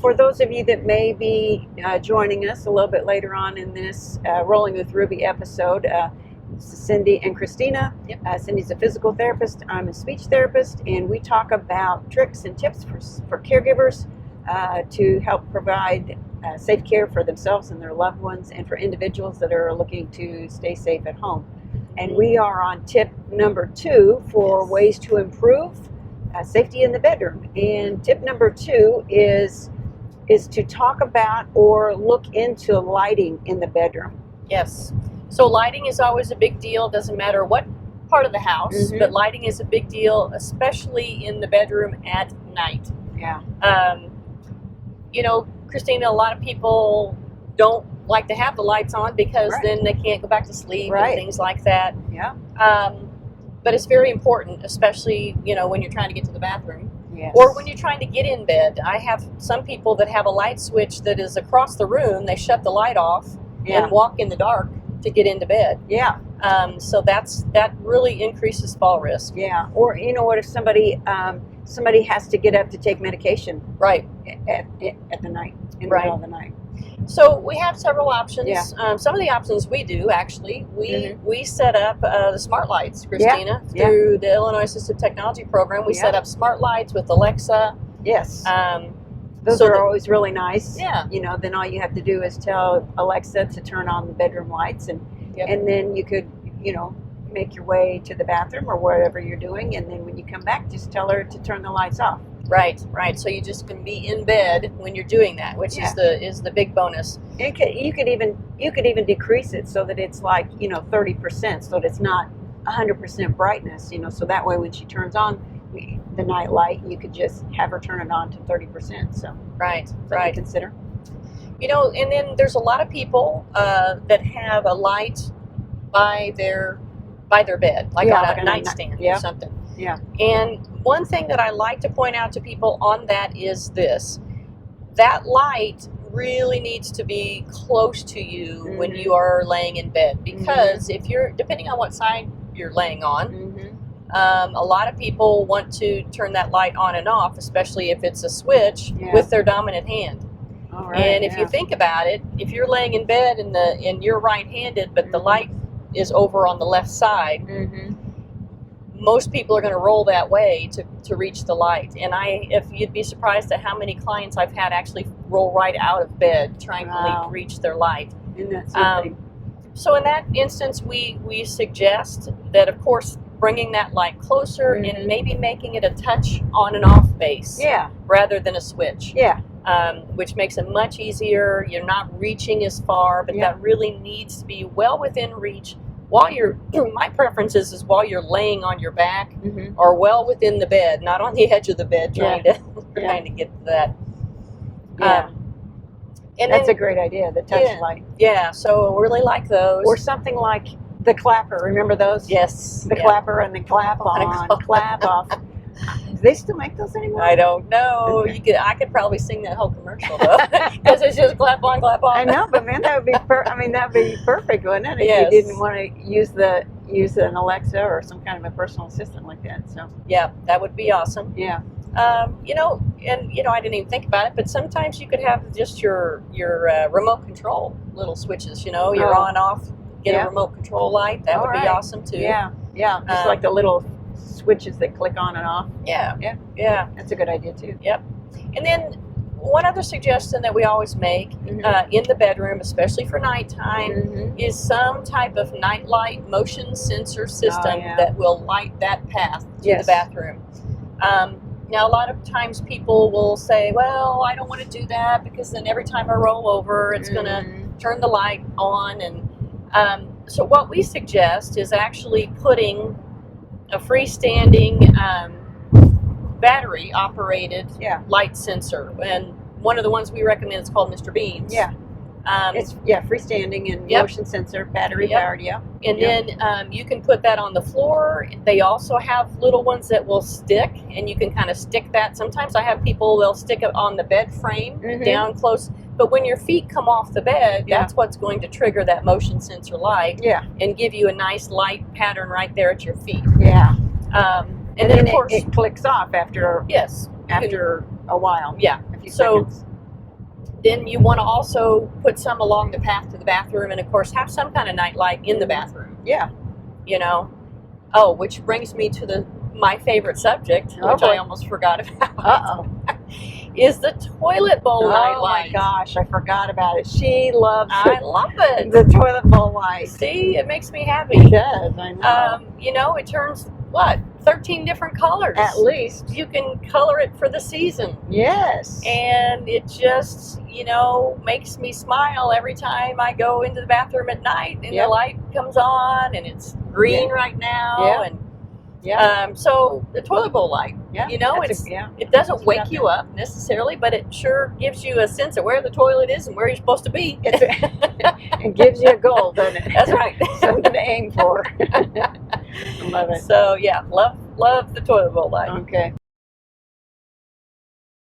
For those of you that may be joining us a little bit later on in this Rolling with Ruby episode, this is Cindy and Christina. Yep. Cindy's a physical therapist. I'm a speech therapist, and we talk about tricks and tips for caregivers to help provide safe care for themselves and their loved ones, and for individuals that are looking to stay safe at home. And we are on tip number 2 for ways to improve safety in the bedroom. And tip number 2 is to talk about or look into lighting in the bedroom. Yes. So lighting is always a big deal. Doesn't matter what part of the house, Mm-hmm. but lighting is a big deal, especially in the bedroom at night. Yeah. Christina, a lot of people don't like to have the lights on because Right. then they can't go back to sleep Right. and things like that. Yeah. But it's very important, especially, when you're trying to get to the bathroom. Yes. Or when you're trying to get in bed. I have some people that have a light switch that is across the room. They shut the light off Yeah. and walk in the dark to get into bed. Yeah. So that really increases fall risk. Yeah. Or what if somebody has to get up to take medication Right. at the night, in the Right. middle of the night. So we have several options. Yeah. Some of the options we do, actually, Mm-hmm. we set up the smart lights, Christina, Yeah. through the Illinois Assistive Technology Program. We Yeah. set up smart lights with Alexa. Yes. Those Those are always really nice. Yeah. Then all you have to do is tell Alexa to turn on the bedroom lights, and Yep. and then you could, make your way to the bathroom or whatever you're doing, and then when you come back, just tell her to turn the lights off. Right. So you just can be in bed when you're doing that, which Yeah. is the big bonus. You could even decrease it so that it's like 30%, so that it's not 100% brightness. So that way when she turns on the night light, you could just have her turn it on to 30%. So Right. something to consider. And then there's a lot of people that have a light by their bed, like Yeah, on like a on a nightstand yeah. or something. Yeah. And one thing that I like to point out to people on that is this: that light really needs to be close to you when you are laying in bed, because if you're, depending on what side you're laying on, Mm-hmm. a lot of people want to turn that light on and off, especially if it's a switch, Yeah. with their dominant hand. All right. And if you think about it, if you're laying in bed and you're right-handed, but the light is over on the left side, Mm-hmm. most people are going to roll that way to reach the light. And if you'd be surprised at how many clients I've had actually roll right out of bed trying Wow. to reach their light. Isn't that something? So in that instance, we suggest that, of course, bringing that light closer and maybe making it a touch on and off base, Yeah. rather than a switch. Yeah. Which makes it much easier. You're not reaching as far, but Yeah. that really needs to be well within reach while you're, my preference is while you're laying on your back Mm-hmm. or well within the bed, not on the edge of the bed trying to get to that. Yeah. And That's then, a great idea, the touch light. yeah, so I really like those. Or something like the clapper. Remember those? Yes. The yeah. clapper and the clap on, clap off. Do they still make those anymore? I don't know. Okay. I could probably sing that whole commercial though, because it's just clap on, clap off. I know, but man, that would be that'd be perfect, wouldn't it? If Yes. you didn't want to use an Alexa or some kind of a personal assistant like that. So Yeah, that would be awesome. yeah. I didn't even think about it, but sometimes you could have just your remote control little switches. Your Oh. on off, get Yeah. a remote control light. That All would be right. awesome too. Yeah. Just like the little switches that click on and off. Yeah. Yeah. Yeah. That's a good idea too. Yep. And then one other suggestion that we always make in the bedroom, especially for nighttime, Mhm. is some type of nightlight motion sensor system yeah. that will light that path to Yes. the bathroom. Now, a lot of times people will say, well, I don't want to do that because then every time I roll over, it's going to turn the light on. And so what we suggest is actually putting a freestanding battery-operated light sensor. And one of the ones we recommend is called Mr. Beams. Yeah. It's freestanding and Yep. motion sensor, battery Yep. powered. Yeah. And then you can put that on the floor. They also have little ones that will stick, and you can kind of stick that. Sometimes I have people, they'll stick it on the bed frame down close. But when your feet come off the bed, that's what's going to trigger that motion sensor light and give you a nice light pattern right there at your feet. Yeah. And then, of course, it clicks off after yes. after a while. Yeah. A few So seconds. then you want to also put some along the path to the bathroom, and of course have some kind of nightlight in the bathroom. Yeah. You know. Oh, which brings me to my favorite subject, which I almost forgot about. Is the toilet bowl nightlight. Oh my gosh, I forgot about it. She loves I love it. the toilet bowl light. See, it makes me happy. It does, I know. You know, it turns, 13 different colors. At least. You can color it for the season. Yes. And it just, makes me smile every time I go into the bathroom at night and the light comes on and it's green right now. Yeah. And so the toilet bowl light, it doesn't wake you up necessarily, but it sure gives you a sense of where the toilet is and where you're supposed to be. It gives you a goal, doesn't it? That's right. Something to aim for. Love it. So love the toilet bowl light. Okay.